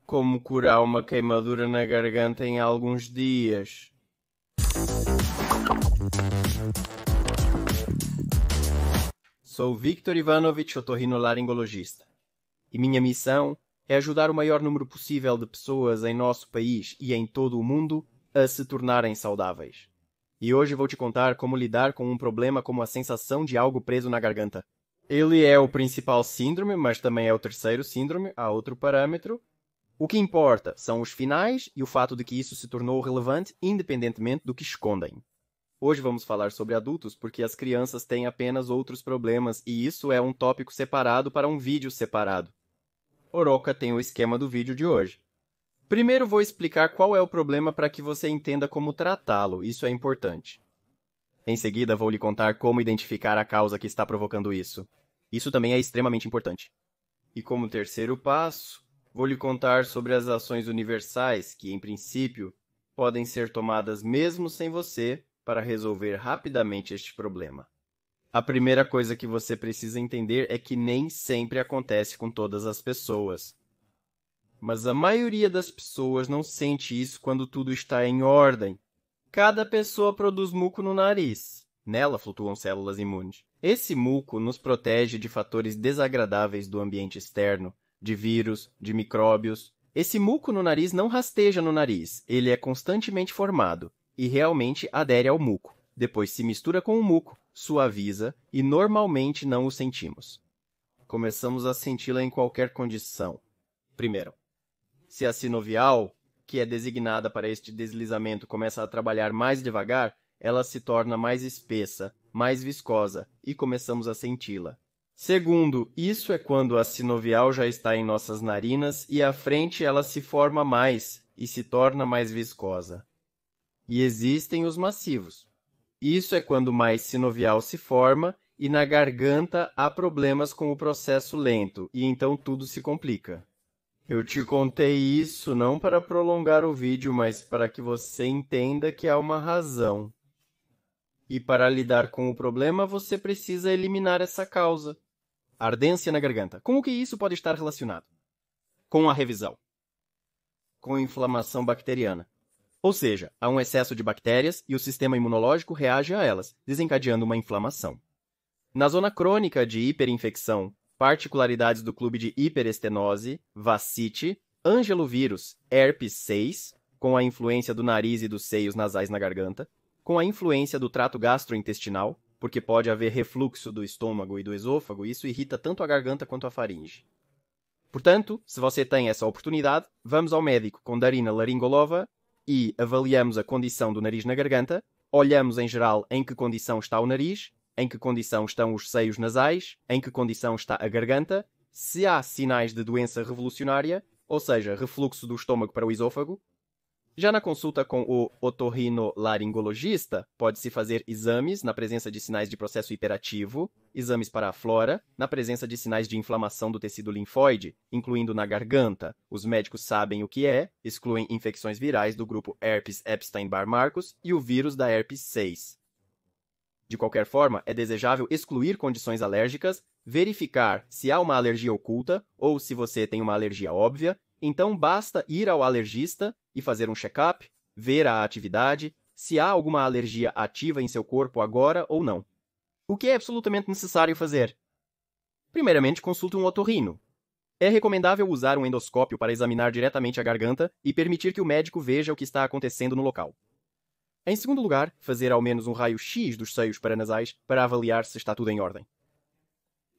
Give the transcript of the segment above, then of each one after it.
Como curar uma queimadura na garganta em alguns dias. Sou Victor Ivanovich, otorrinolaringologista. E minha missão é ajudar o maior número possível de pessoas em nosso país e em todo o mundo a se tornarem saudáveis. E hoje vou te contar como lidar com um problema como a sensação de algo preso na garganta. Ele é o principal síndrome, mas também é o terceiro síndrome, há outro parâmetro. O que importa são os finais e o fato de que isso se tornou relevante independentemente do que escondem. Hoje vamos falar sobre adultos porque as crianças têm apenas outros problemas e isso é um tópico separado para um vídeo separado. Oroca tem o esquema do vídeo de hoje. Primeiro vou explicar qual é o problema para que você entenda como tratá-lo, isso é importante. Em seguida vou lhe contar como identificar a causa que está provocando isso. Isso também é extremamente importante. E como terceiro passo, vou lhe contar sobre as ações universais que, em princípio, podem ser tomadas mesmo sem você para resolver rapidamente este problema. A primeira coisa que você precisa entender é que nem sempre acontece com todas as pessoas. Mas a maioria das pessoas não sente isso quando tudo está em ordem. Cada pessoa produz muco no nariz. Nela flutuam células imunes. Esse muco nos protege de fatores desagradáveis do ambiente externo, de vírus, de micróbios. Esse muco no nariz não rasteja no nariz, ele é constantemente formado e realmente adere ao muco. Depois se mistura com o muco, suaviza e normalmente não o sentimos. Começamos a senti-la em qualquer condição. Primeiro, se a sinovial, que é designada para este deslizamento, começa a trabalhar mais devagar, ela se torna mais espessa, mais viscosa e começamos a senti-la. Segundo, isso é quando a sinovial já está em nossas narinas e à frente ela se forma mais e se torna mais viscosa. E existem os massivos. Isso é quando mais sinovial se forma e na garganta há problemas com o processo lento e então tudo se complica. Eu te contei isso não para prolongar o vídeo, mas para que você entenda que há uma razão. E para lidar com o problema, você precisa eliminar essa causa. Ardência na garganta. Com o que isso pode estar relacionado? Com a revisão. Com inflamação bacteriana. Ou seja, há um excesso de bactérias e o sistema imunológico reage a elas, desencadeando uma inflamação. Na zona crônica de hiperinfecção, particularidades do clube de hiperestenose, vascite, angelovírus, herpes 6, com a influência do nariz e dos seios nasais na garganta, com a influência do trato gastrointestinal, porque pode haver refluxo do estômago e do esôfago, e isso irrita tanto a garganta quanto a faringe. Portanto, se você tem essa oportunidade, vamos ao médico com Darina Laringolova e avaliamos a condição do nariz na garganta, olhamos em geral em que condição está o nariz, em que condição estão os seios nasais, em que condição está a garganta, se há sinais de doença revolucionária, ou seja, refluxo do estômago para o esôfago. Já na consulta com o otorrinolaringologista, pode-se fazer exames na presença de sinais de processo hiperativo, exames para a flora, na presença de sinais de inflamação do tecido linfóide, incluindo na garganta. Os médicos sabem o que é, excluem infecções virais do grupo herpes Epstein-Barr-Marcus e o vírus da herpes 6. De qualquer forma, é desejável excluir condições alérgicas, verificar se há uma alergia oculta ou se você tem uma alergia óbvia. Então, basta ir ao alergista e fazer um check-up, ver a atividade, se há alguma alergia ativa em seu corpo agora ou não. O que é absolutamente necessário fazer? Primeiramente, consulte um otorrino. É recomendável usar um endoscópio para examinar diretamente a garganta e permitir que o médico veja o que está acontecendo no local. Em segundo lugar, fazer ao menos um raio-x dos seios paranasais para avaliar se está tudo em ordem.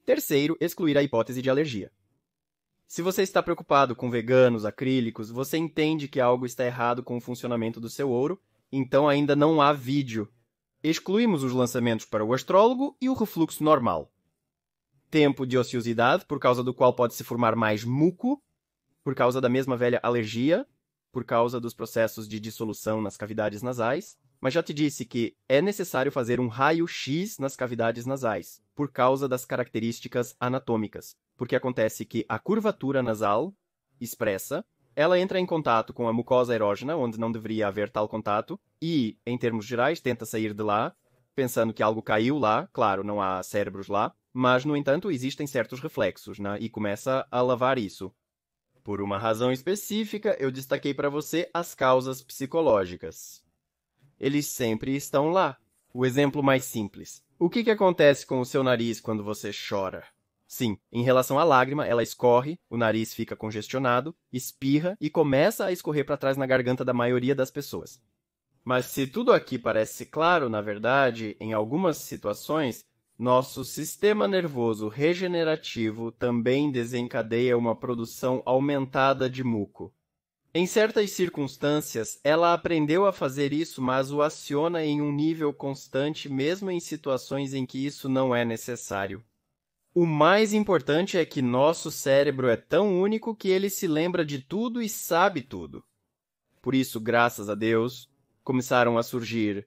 Terceiro, excluir a hipótese de alergia. Se você está preocupado com veganos, acrílicos, você entende que algo está errado com o funcionamento do seu ouro, então ainda não há vídeo. Excluímos os lançamentos para o astrólogo e o refluxo normal. Tempo de ociosidade, por causa do qual pode se formar mais muco, por causa da mesma velha alergia, por causa dos processos de dissolução nas cavidades nasais, mas já te disse que é necessário fazer um raio-x nas cavidades nasais, por causa das características anatômicas, porque acontece que a curvatura nasal expressa, ela entra em contato com a mucosa erógena, onde não deveria haver tal contato, e, em termos gerais, tenta sair de lá, pensando que algo caiu lá, claro, não há cérebros lá, mas, no entanto, existem certos reflexos, né? E começa a lavar isso. Por uma razão específica, eu destaquei para você as causas psicológicas. Eles sempre estão lá. O exemplo mais simples. O que acontece com o seu nariz quando você chora? Sim, em relação à lágrima, ela escorre, o nariz fica congestionado, espirra e começa a escorrer para trás na garganta da maioria das pessoas. Mas se tudo aqui parece claro, na verdade, em algumas situações, nosso sistema nervoso regenerativo também desencadeia uma produção aumentada de muco. Em certas circunstâncias, ela aprendeu a fazer isso, mas o aciona em um nível constante, mesmo em situações em que isso não é necessário. O mais importante é que nosso cérebro é tão único que ele se lembra de tudo e sabe tudo. Por isso, graças a Deus, começaram a surgir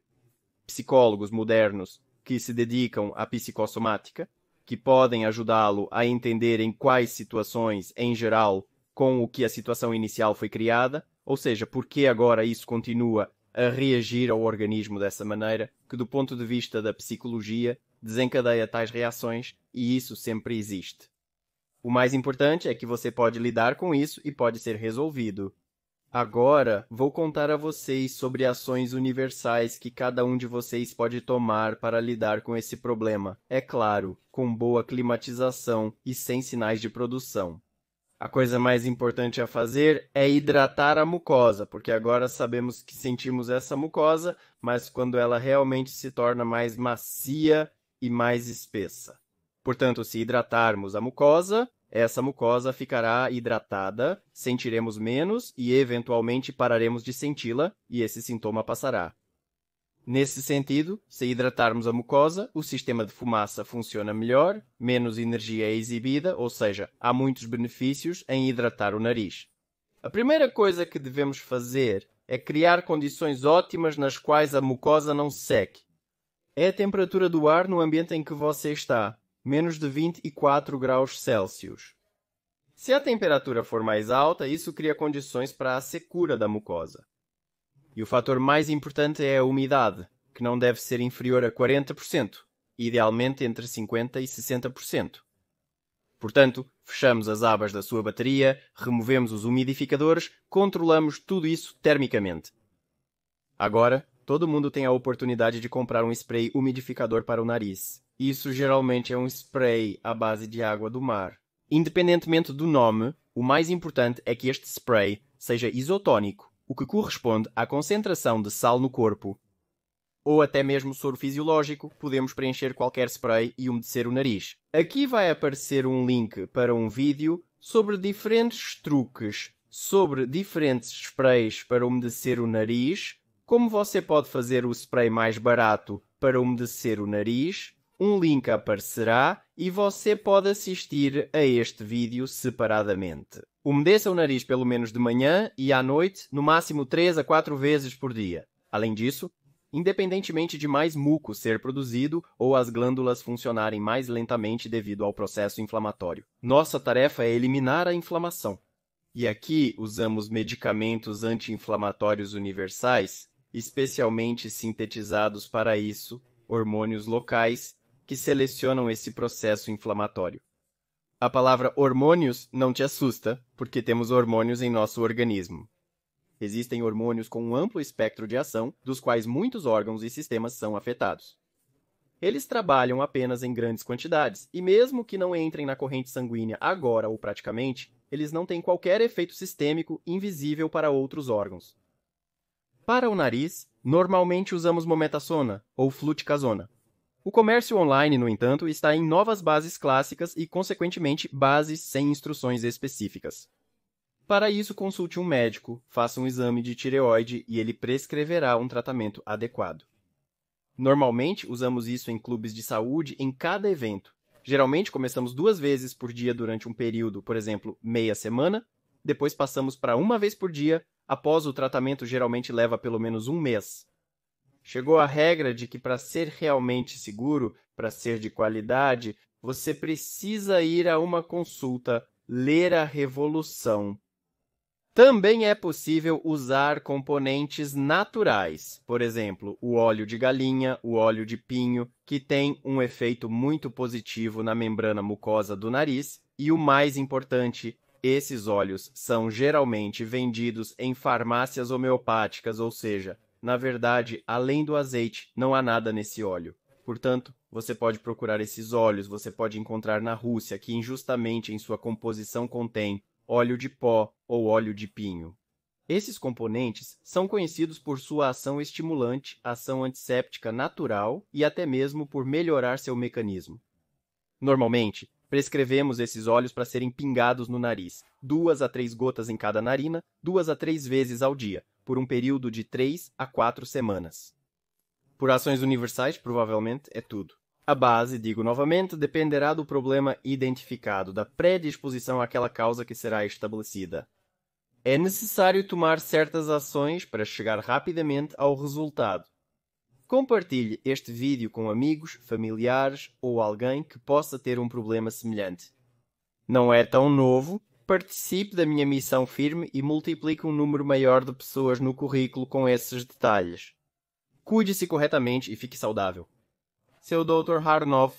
psicólogos modernos que se dedicam à psicossomática, que podem ajudá-lo a entender em quais situações, em geral, com o que a situação inicial foi criada, ou seja, por que agora isso continua a reagir ao organismo dessa maneira, que do ponto de vista da psicologia desencadeia tais reações, e isso sempre existe. O mais importante é que você pode lidar com isso e pode ser resolvido. Agora, vou contar a vocês sobre ações universais que cada um de vocês pode tomar para lidar com esse problema. É claro, com boa climatização e sem sinais de produção. A coisa mais importante a fazer é hidratar a mucosa, porque agora sabemos que sentimos essa mucosa, mas quando ela realmente se torna mais macia e mais espessa. Portanto, se hidratarmos a mucosa, essa mucosa ficará hidratada, sentiremos menos e, eventualmente, pararemos de senti-la e esse sintoma passará. Nesse sentido, se hidratarmos a mucosa, o sistema de fumaça funciona melhor, menos energia é exibida, ou seja, há muitos benefícios em hidratar o nariz. A primeira coisa que devemos fazer é criar condições ótimas nas quais a mucosa não seque. É a temperatura do ar no ambiente em que você está, menos de 24 graus Celsius. Se a temperatura for mais alta, isso cria condições para a secura da mucosa. E o fator mais importante é a umidade, que não deve ser inferior a 40%, idealmente entre 50% e 60%. Portanto, fechamos as abas da sua bateria, removemos os umidificadores, controlamos tudo isso termicamente. Agora, todo mundo tem a oportunidade de comprar um spray umidificador para o nariz. Isso geralmente é um spray à base de água do mar. Independentemente do nome, o mais importante é que este spray seja isotônico, o que corresponde à concentração de sal no corpo. Ou até mesmo soro fisiológico, podemos preencher qualquer spray e umedecer o nariz. Aqui vai aparecer um link para um vídeo sobre diferentes truques, sobre diferentes sprays para umedecer o nariz, como você pode fazer o spray mais barato para umedecer o nariz. Um link aparecerá e você pode assistir a este vídeo separadamente. Umedeça o nariz pelo menos de manhã e à noite, no máximo 3 a 4 vezes por dia. Além disso, independentemente de mais muco ser produzido ou as glândulas funcionarem mais lentamente devido ao processo inflamatório, nossa tarefa é eliminar a inflamação. E aqui usamos medicamentos anti-inflamatórios universais, especialmente sintetizados para isso, hormônios locais, que selecionam esse processo inflamatório. A palavra hormônios não te assusta, porque temos hormônios em nosso organismo. Existem hormônios com um amplo espectro de ação, dos quais muitos órgãos e sistemas são afetados. Eles trabalham apenas em grandes quantidades, e mesmo que não entrem na corrente sanguínea agora ou praticamente, eles não têm qualquer efeito sistêmico invisível para outros órgãos. Para o nariz, normalmente usamos mometasona ou fluticasona. O comércio online, no entanto, está em novas bases clássicas e, consequentemente, bases sem instruções específicas. Para isso, consulte um médico, faça um exame de tireoide e ele prescreverá um tratamento adequado. Normalmente, usamos isso em clubes de saúde em cada evento. Geralmente, começamos 2 vezes por dia durante um período, por exemplo, meia semana, depois passamos para 1 vez por dia, após o tratamento geralmente leva pelo menos 1 mês. Chegou a regra de que para ser realmente seguro, para ser de qualidade, você precisa ir a uma consulta, ler a revolução. Também é possível usar componentes naturais, por exemplo, o óleo de galinha, o óleo de pinho, que tem um efeito muito positivo na membrana mucosa do nariz, e o mais importante, Esses óleos são geralmente vendidos em farmácias homeopáticas, ou seja, na verdade, além do azeite, não há nada nesse óleo. Portanto, você pode procurar esses óleos, você pode encontrar na Rússia, que injustamente em sua composição contém óleo de pó ou óleo de pinho. Esses componentes são conhecidos por sua ação estimulante, ação antisséptica natural e até mesmo por melhorar seu mecanismo. Normalmente, prescrevemos esses óleos para serem pingados no nariz, 2 a 3 gotas em cada narina, 2 a 3 vezes ao dia, por um período de 3 a 4 semanas. Por ações universais, provavelmente, é tudo. A base, digo novamente, dependerá do problema identificado, da predisposição àquela causa que será estabelecida. É necessário tomar certas ações para chegar rapidamente ao resultado. Compartilhe este vídeo com amigos, familiares ou alguém que possa ter um problema semelhante. Não é tão novo? Participe da minha missão firme e multiplique um número maior de pessoas no currículo com esses detalhes. Cuide-se corretamente e fique saudável. Seu Dr. Harnov.